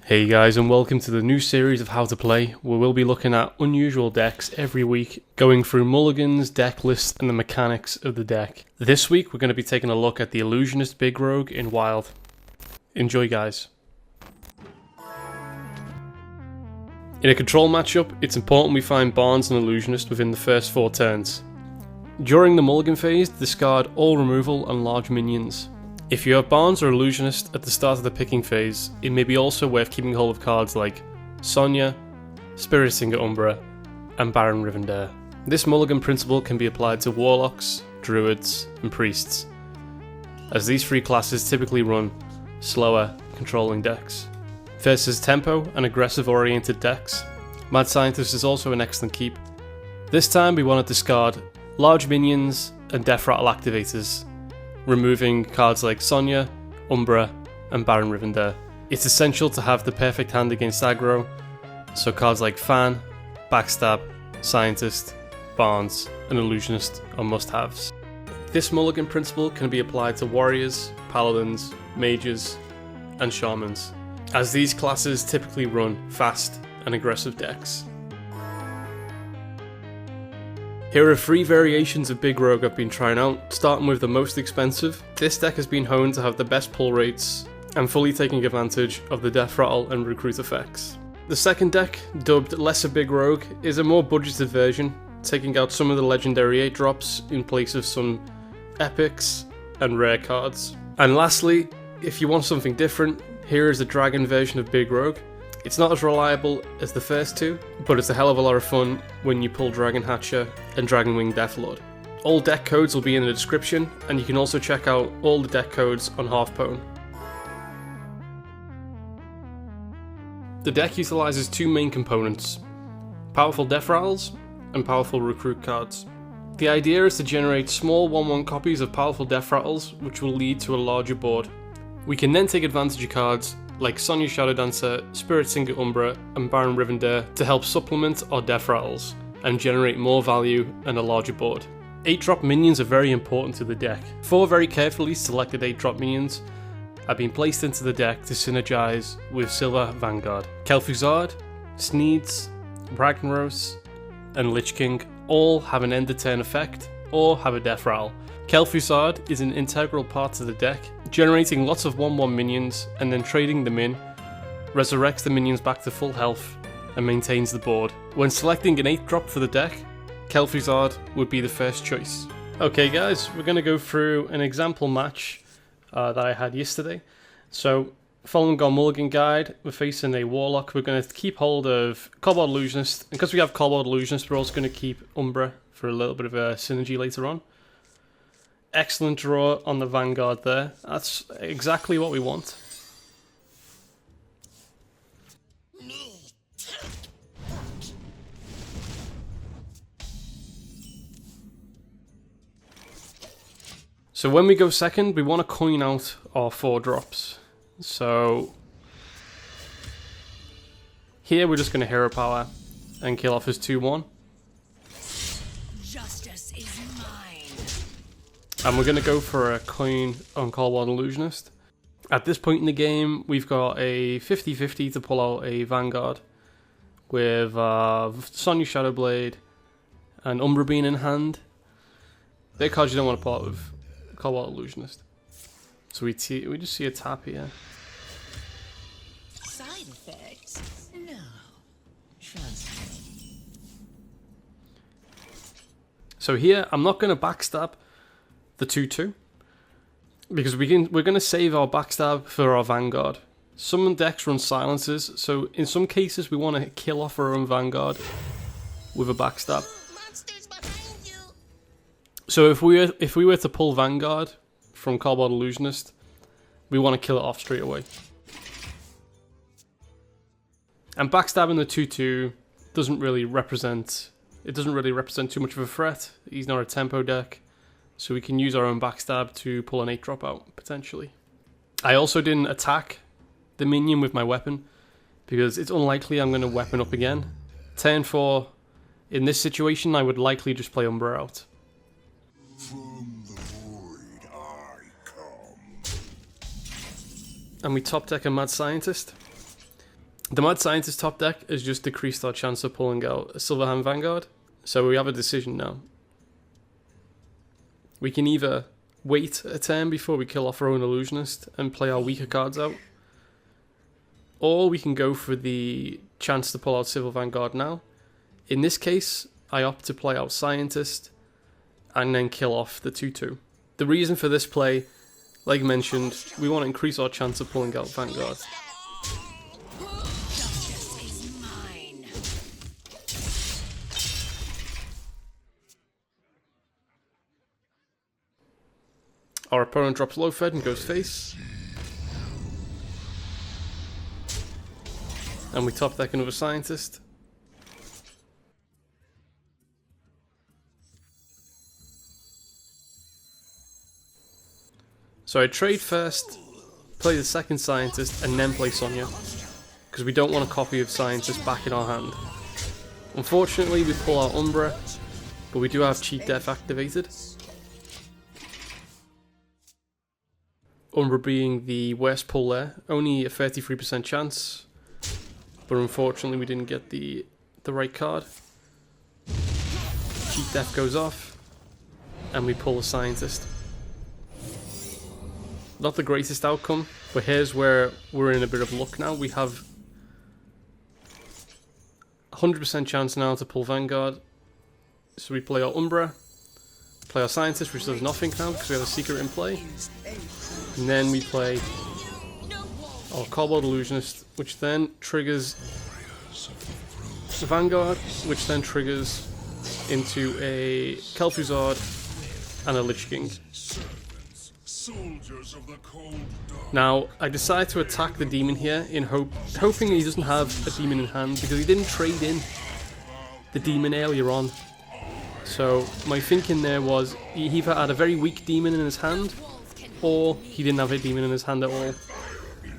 Hey guys, and welcome to the new series of How to Play, where we'll be looking at unusual decks every week, going through mulligans, deck lists, and the mechanics of the deck. This week we're going to be taking a look at the Illusionist Big Rogue in Wild. Enjoy guys. In a control matchup, it's important we find Barnes and Illusionist within the first 4 turns. During the mulligan phase, discard all removal and large minions. If you have Barnes or Illusionist at the start of the picking phase, it may be also worth keeping hold of cards like Sonya, Spirit Singer Umbra, and Baron Rivendare. This mulligan principle can be applied to Warlocks, Druids, and Priests, as these 3 classes typically run slower, controlling decks. Versus tempo and aggressive oriented decks, Mad Scientist is also an excellent keep. This time we want to discard large minions and Death Rattle activators, removing cards like Sonya, Umbra, and Baron Rivendare. It's essential to have the perfect hand against aggro, so cards like Fan, Backstab, Scientist, Barnes, and Illusionist are must-haves. This mulligan principle can be applied to Warriors, Paladins, Mages, and Shamans, as these classes typically run fast and aggressive decks. Here are 3 variations of Big Rogue I've been trying out, starting with the most expensive. This deck has been honed to have the best pull rates and fully taking advantage of the Death Rattle and Recruit effects. The second deck, dubbed Lesser Big Rogue, is a more budgeted version, taking out some of the legendary 8 drops in place of some epics and rare cards. And lastly, if you want something different, here is the Dragon version of Big Rogue. It's not as reliable as the first 2, but it's a hell of a lot of fun when you pull Dragon Hatcher and Dragonwing Deathlord. All deck codes will be in the description, and you can also check out all the deck codes on Hearthstone. The deck utilizes 2 main components: powerful Death Rattles and powerful Recruit cards. The idea is to generate small 1/1 copies of powerful Death Rattles, which will lead to a larger board. We can then take advantage of cards like Sonya Shadow Dancer, Spirit Singer Umbra, and Baron Rivendare to help supplement our Death Rattles and generate more value and a larger board. 8-drop minions are very important to the deck. 4 very carefully selected 8-drop minions have been placed into the deck to synergize with Silver Vanguard. kel'thuzad, Sneeds, Ragnaros, and Lich King all have an end of turn effect or have a Death Rattle. kel'thuzad is an integral part to the deck, generating lots of 1/1 minions and then trading them in, resurrects the minions back to full health and maintains the board. When selecting an 8-drop for the deck, kel'thuzad would be the first choice. Okay guys, we're going to go through an example match that I had yesterday. So, following our mulligan guide, we're facing a Warlock. We're going to keep hold of Kobold Illusionist, and because we have Kobold Illusionist, we're also going to keep Umbra for a little bit of a synergy later on. Excellent draw on the Vanguard there. That's exactly what we want. So when we go second, we want to coin out our 4 drops. So here we're just going to hero power and kill off his 2/1. And we're going to go for a coin on Kobold Illusionist. At this point in the game, we've got a 50-50 to pull out a Vanguard with Sonya Shadowblade and Umbra Bean in hand. They're cards you don't want to pull out with Kobold Illusionist. So we just see a tap here. Side effects? No. Trust me. So here, I'm not going to backstab the 2/2 because we're going to save our backstab for our Vanguard. Some decks run silences, so in some cases we want to kill off our own Vanguard with a backstab. Monsters behind you. So if we were to pull Vanguard from Kobold Illusionist, we want to kill it off straight away. And backstabbing the 2/2 doesn't really represent too much of a threat. He's not a tempo deck. So we can use our own backstab to pull an 8-drop out, potentially. I also didn't attack the minion with my weapon, because it's unlikely I'm going to weapon up again. Turn 4, in this situation, I would likely just play Umbra out. From the void I come. And we top deck a Mad Scientist. The Mad Scientist top deck has just decreased our chance of pulling out a Silverhand Vanguard, so we have a decision now. We can either wait a turn before we kill off our own Illusionist and play our weaker cards out, or we can go for the chance to pull out Civil Vanguard now. In this case, I opt to play out Scientist and then kill off the 2/2. The reason for this play, like mentioned, we want to increase our chance of pulling out Vanguard. Our opponent drops low fed and goes face. And we top deck another Scientist. So I trade first, play the second Scientist, and then play Sonya, because we don't want a copy of Scientist back in our hand. Unfortunately, we pull out Umbra, but we do have Cheat Death activated. Umbra being the worst pull there, only a 33% chance, but unfortunately we didn't get the right card. Cheat Death goes off, and we pull a Scientist. Not the greatest outcome, but here's where we're in a bit of luck now. We have 100% chance now to pull Vanguard, so we play our Umbra, play our Scientist, which does nothing now because we have a secret in play. And then we play our Kobold Illusionist, which then triggers the Vanguard, which then triggers into a kel'thuzad and a Lich King. Now, I decide to attack the demon here in hoping he doesn't have a demon in hand, because he didn't trade in the demon earlier on. So my thinking there was he either had a very weak demon in his hand, or he didn't have a demon in his hand at all.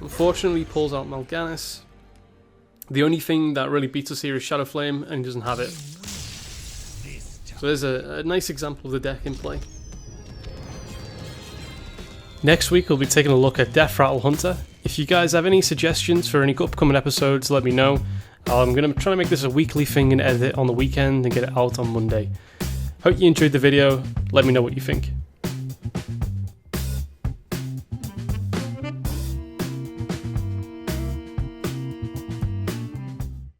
Unfortunately, he pulls out Mal'Ganis. The only thing that really beats us here is Shadow Flame, and he doesn't have it. So there's a nice example of the deck in play. Next week we'll be taking a look at Death Rattle Hunter. If you guys have any suggestions for any upcoming episodes, let me know. I'm going to try to make this a weekly thing and edit it on the weekend and get it out on Monday. Hope you enjoyed the video. Let me know what you think.